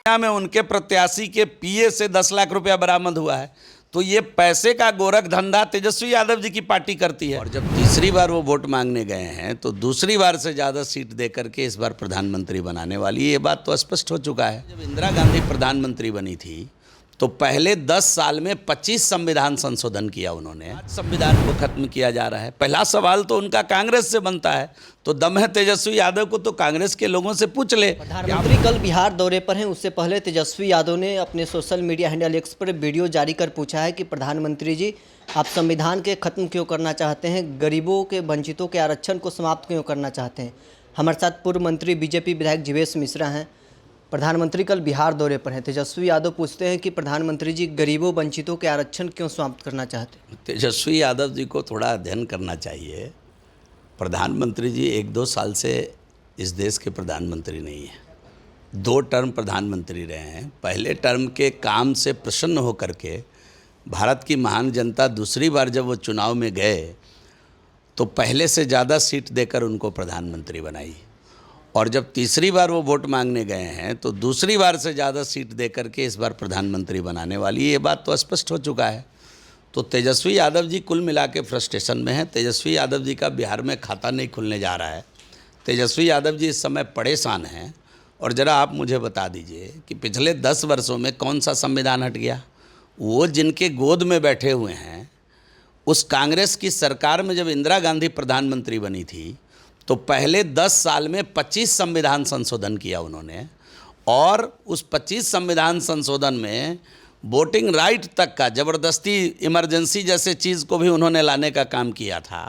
में उनके प्रत्याशी के पीए से 10 लाख रुपया बरामद हुआ है। तो ये पैसे का गोरख धंधा तेजस्वी यादव जी की पार्टी करती है। और जब तीसरी बार वो वोट मांगने गए हैं तो दूसरी बार से ज़्यादा सीट दे करके इस बार प्रधानमंत्री बनाने वाली है, ये बात तो स्पष्ट हो चुका है। जब इंदिरा गांधी प्रधानमंत्री बनी थी तो पहले 10 साल में 25 संविधान संशोधन किया उन्होंने। आज संविधान को खत्म किया जा रहा है। पहला सवाल तो उनका कांग्रेस से बनता है, तो दम है तेजस्वी यादव को तो कांग्रेस के लोगों से पूछ ले। प्रधानमंत्री कल बिहार दौरे पर हैं, उससे पहले तेजस्वी यादव ने अपने सोशल मीडिया हैंडल एक्स पर वीडियो जारी कर पूछा है कि प्रधानमंत्री जी, आप संविधान के खत्म क्यों करना चाहते हैं, गरीबों के वंचितों के आरक्षण को समाप्त क्यों करना चाहते हैं। हमारे साथ पूर्व मंत्री बीजेपी विधायक जीवेश मिश्रा हैं। प्रधानमंत्री कल बिहार दौरे पर हैं। तेजस्वी यादव पूछते हैं कि प्रधानमंत्री जी, गरीबों वंचितों के आरक्षण क्यों समाप्त करना चाहते हैं। तेजस्वी यादव जी को थोड़ा अध्ययन करना चाहिए। प्रधानमंत्री जी 1-2 साल से इस देश के प्रधानमंत्री नहीं हैं। 2 टर्म प्रधानमंत्री रहे हैं। पहले टर्म के काम से प्रसन्न होकर के भारत की महान जनता दूसरी बार जब वो चुनाव में गए तो पहले से ज़्यादा सीट देकर उनको प्रधानमंत्री बनाई। और जब तीसरी बार वो वोट मांगने गए हैं तो दूसरी बार से ज़्यादा सीट दे करके इस बार प्रधानमंत्री बनाने वाली है, ये बात तो स्पष्ट हो चुका है। तो तेजस्वी यादव जी कुल मिला के फ्रस्ट्रेशन में हैं। तेजस्वी यादव जी का बिहार में खाता नहीं खुलने जा रहा है। तेजस्वी यादव जी इस समय परेशान हैं। और ज़रा आप मुझे बता दीजिए कि पिछले 10 वर्षों में कौन सा संविधान हट गया। वो जिनके गोद में बैठे हुए हैं, उस कांग्रेस की सरकार में जब इंदिरा गांधी प्रधानमंत्री बनी थी तो पहले 10 साल में 25 संविधान संशोधन किया उन्होंने। और उस 25 संविधान संशोधन में वोटिंग राइट तक का, ज़बरदस्ती इमरजेंसी जैसे चीज़ को भी उन्होंने लाने का काम किया था।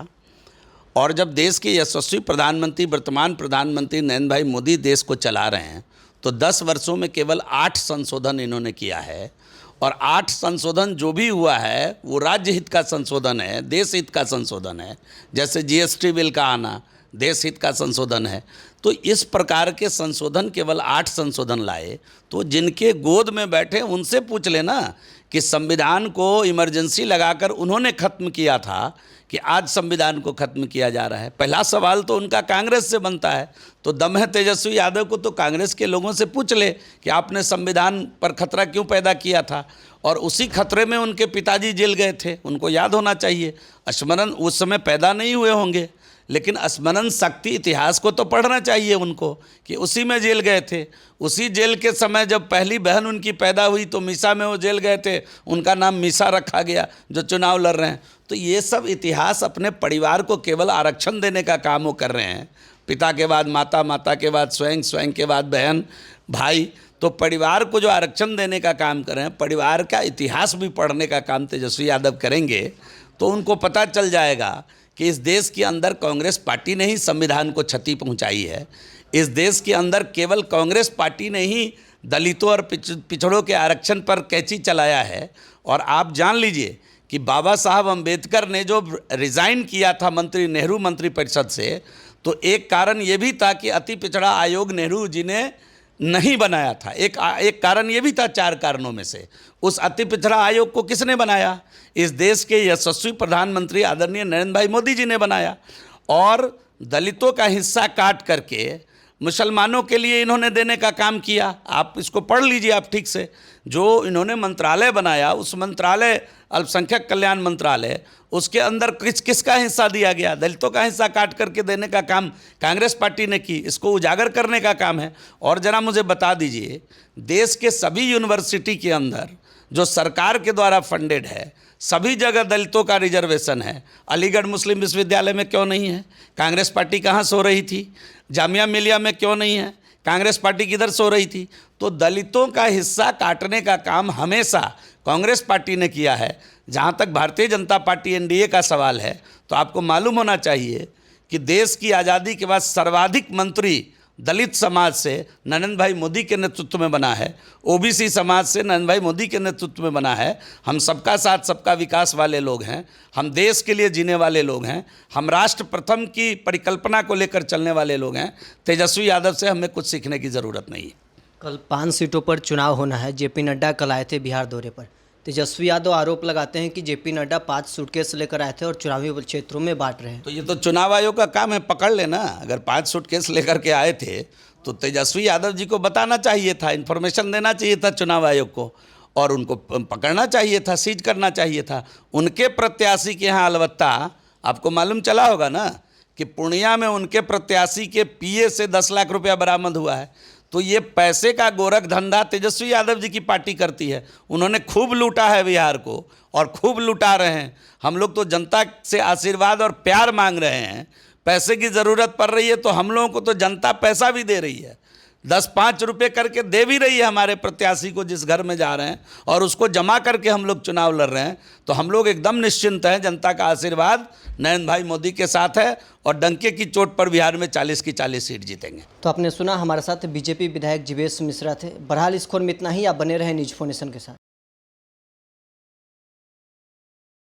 और जब देश के यशस्वी प्रधानमंत्री, वर्तमान प्रधानमंत्री नरेंद्र भाई मोदी देश को चला रहे हैं तो 10 वर्षों में केवल 8 संशोधन इन्होंने किया है। और 8 संशोधन जो भी हुआ है वो राज्य हित का संशोधन है, देश हित का संशोधन है। जैसे जीएसटी बिल का आना देश हित का संशोधन है। तो इस प्रकार के संशोधन केवल 8 संशोधन लाए। तो जिनके गोद में बैठे उनसे पूछ लेना कि संविधान को इमरजेंसी लगाकर उन्होंने खत्म किया था कि आज संविधान को खत्म किया जा रहा है। पहला सवाल तो उनका कांग्रेस से बनता है। तो दम है तेजस्वी यादव को तो कांग्रेस के लोगों से पूछ ले कि आपने संविधान पर खतरा क्यों पैदा किया था। और उसी खतरे में उनके पिताजी जेल गए थे, उनको याद होना चाहिए। स्मरण उस समय पैदा नहीं हुए होंगे, लेकिन स्मरण शक्ति इतिहास को तो पढ़ना चाहिए उनको कि उसी में जेल गए थे। उसी जेल के समय जब पहली बहन उनकी पैदा हुई तो मीसा में वो जेल गए थे, उनका नाम मीसा रखा गया जो चुनाव लड़ रहे हैं। तो ये सब इतिहास अपने परिवार को केवल आरक्षण देने का काम वो कर रहे हैं। पिता के बाद माता, माता के बाद स्वयं, स्वयं के बाद बहन, भाई। तो परिवार को जो आरक्षण देने का काम कर रहे हैं, परिवार का इतिहास भी पढ़ने का काम तेजस्वी यादव करेंगे तो उनको पता चल जाएगा कि इस देश के अंदर कांग्रेस पार्टी ने ही संविधान को क्षति पहुंचाई है। इस देश के अंदर केवल कांग्रेस पार्टी ने ही दलितों और पिछड़ों के आरक्षण पर कैंची चलाया है। और आप जान लीजिए कि बाबा साहब अम्बेडकर ने जो रिज़ाइन किया था मंत्री नेहरू मंत्रिपरिषद से, तो एक कारण ये भी था कि अति पिछड़ा आयोग नेहरू जी ने नहीं बनाया था। एक कारण ये भी था 4 कारणों में से। उस अति पिछड़ा आयोग को किसने बनाया? इस देश के यशस्वी प्रधानमंत्री आदरणीय नरेंद्र भाई मोदी जी ने बनाया। और दलितों का हिस्सा काट करके मुसलमानों के लिए इन्होंने देने का काम किया। आप इसको पढ़ लीजिए आप ठीक से। जो इन्होंने मंत्रालय बनाया, उस मंत्रालय अल्पसंख्यक कल्याण मंत्रालय, उसके अंदर किसका हिस्सा दिया गया? दलितों का हिस्सा काट करके देने का काम कांग्रेस पार्टी ने की। इसको उजागर करने का काम है। और ज़रा मुझे बता दीजिए, देश के सभी यूनिवर्सिटी के अंदर जो सरकार के द्वारा फंडेड है, सभी जगह दलितों का रिजर्वेशन है। अलीगढ़ मुस्लिम विश्वविद्यालय में क्यों नहीं है? कांग्रेस पार्टी कहाँ सो रही थी? जामिया मिलिया में क्यों नहीं है? कांग्रेस पार्टी किधर सो रही थी? तो दलितों का हिस्सा काटने का काम हमेशा कांग्रेस पार्टी ने किया है। जहाँ तक भारतीय जनता पार्टी एनडीए का सवाल है, तो आपको मालूम होना चाहिए कि देश की आज़ादी के बाद सर्वाधिक मंत्री दलित समाज से नरेंद्र भाई मोदी के नेतृत्व में बना है। ओबीसी समाज से नरेंद्र भाई मोदी के नेतृत्व में बना है। हम सबका साथ सबका विकास वाले लोग हैं। हम देश के लिए जीने वाले लोग हैं। हम राष्ट्र प्रथम की परिकल्पना को लेकर चलने वाले लोग हैं। तेजस्वी यादव से हमें कुछ सीखने की ज़रूरत नहीं है। कल 5 सीटों पर चुनाव होना है। जेपी नड्डा कल आए थे बिहार दौरे पर। तेजस्वी यादव आरोप लगाते हैं कि जेपी नड्डा 5 सूटकेस लेकर आए थे और चुनावी क्षेत्रों में बांट रहे हैं। तो ये तो चुनाव आयोग का काम है, पकड़ लेना। अगर 5 सूटकेस लेकर के आए थे तो तेजस्वी यादव जी को बताना चाहिए था, इन्फॉर्मेशन देना चाहिए था चुनाव आयोग को, और उनको पकड़ना चाहिए था, सीज करना चाहिए था। उनके प्रत्याशी के यहाँ अलबत्ता आपको मालूम चला होगा ना कि पूर्णिया में उनके प्रत्याशी के पीए से 10 लाख रुपया बरामद हुआ है। तो ये पैसे का गोरख धंधा तेजस्वी यादव जी की पार्टी करती है। उन्होंने खूब लूटा है बिहार को और खूब लुटा रहे हैं। हम लोग तो जनता से आशीर्वाद और प्यार मांग रहे हैं। पैसे की ज़रूरत पड़ रही है तो हम लोगों को तो जनता पैसा भी दे रही है, 10-5 रुपये करके दे भी रही है हमारे प्रत्याशी को जिस घर में जा रहे हैं, और उसको जमा करके हम लोग चुनाव लड़ रहे हैं। तो हम लोग एकदम निश्चिंत हैं, जनता का आशीर्वाद नरेंद्र भाई मोदी के साथ है और डंके की चोट पर बिहार में 40 की 40 सीट जीतेंगे। तो आपने सुना, हमारे साथ बीजेपी विधायक जीवेश मिश्रा थे। बहरहाल इस खोर में इतना ही। आप बने रहे न्यूज़ 4 नेशन के साथ।